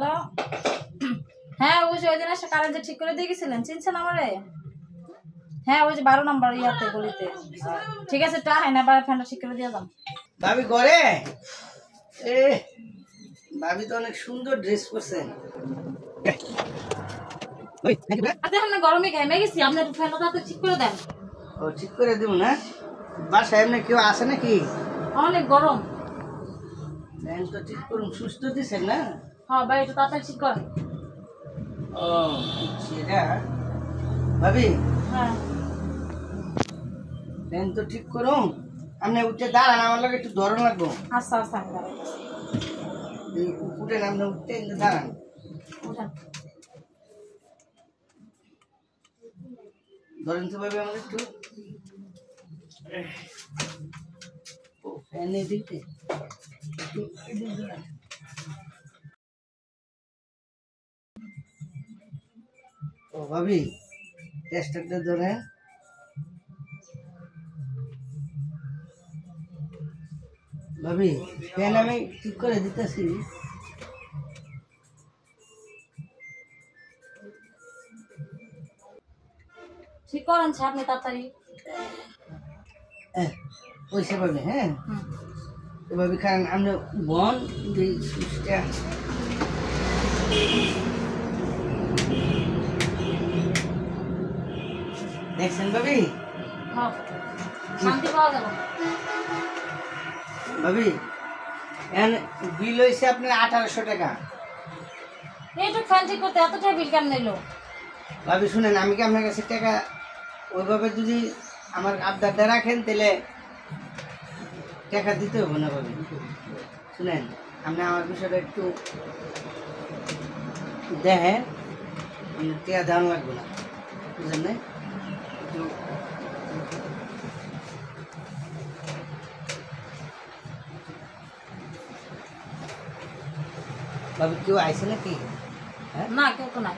Hello, হ্যাঁ ওই যে ওই দিন এসে কারেন্ট ঠিক করে দিয়ে গেছিলেন, চিনছেন আমারে? হ্যাঁ ওই যে 12 নম্বর ইয়াতে গলিতে। ঠিক আছে, টা হ্যাঁ না, ফ্যানটা ঠিক করে দিয়ে যান। ভাবি ঘরে? এ ভাবি তো অনেক সুন্দর ড্রেস পরছেন। আমরা গরমে ঘেমে গেছি, আপনি একটু ফ্যানটা ঠিক করে দেন। ও ঠিক করে দিব না? বাসায় এমনি কেউ আসে নাকি? অনেক গরম। ফ্যান তো ঠিক করুন, সুস্থ দিছেন না? হ্যাঁ ভাই, একটু তাড়াতাড়ি ঠিক করেন। ও সেটা ভাবি, হ্যাঁ ফ্যান তো ঠিক করুন, আপনি উঠে দাঁড়ান, আমার লাগে একটু ধরন লাগবো। আচ্ছা আচ্ছা, আমি দাঁড়াইতেছি। উঠেন, আপনি উঠতে দাঁড়ান। উঠেন। ধরেন তো ভাবি আমাদের একটু। ও ফ্যান দিতে ও ভাবি টেস্টারটা ধরেন। ভাবি ফ্যান আমি ঠিক করে দিতেছি। ঠিক করেন আপনি তাড়াতাড়ি। পয়সা পাবে। হ্যাঁ এভাবে খান আমরা বন দিই সুইচটা। দেখছেন ভাবি? হ্যাঁ, শান্তি পাওয়া গেল। ভাবি এখন বিল হয়েছে আপনার 1800 টাকা। এইটুক ফ্যান ঠিক করতে এতটা বিল কেন নিলো? ভাবি শুনেন, আমি কি আপনার কাছে টাকা ওইভাবে যদি আমার আবদারটা রাখেন তাহলে টাকা দিতে হবে না। ভাবি শুনেন, আপনি আমার বিষয়টা একটু দেখেন, টাকা দেওয়ানো লাগবে না, বুঝলেন না? একটু ভাবি কেউ আইসে নাকি? হ্যাঁ না, কেউ তো নাই।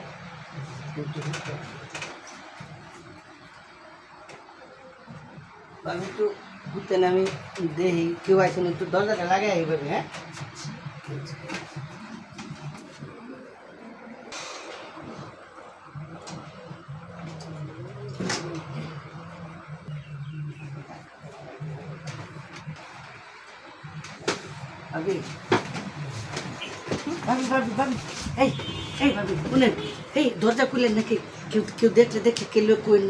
ভাবি একটু ঘুরতেন, আমি দেখি কেউ আইসেন, একটু দরজাটা লাগাই এইভাবে। হ্যাঁ ভাবি ভাবি ভাবি ভাবি এই এই ভাবি শুনেন, এই দরজা খুলেন নাকি? কেউ কেউ দেখলে কেউ কইল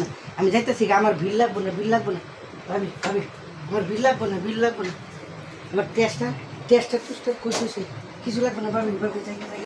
না। আমি যাইতেছি, আমার ভিড় লাগবো না, ভিড় লাগবো না। ভাবি ভাবি আমার ভিড় লাগবো না, ভিড় লাগবো না। আমার টেস্টটা কইতেছে, কিছু লাগবে না। ভাবি ভাবি যাই।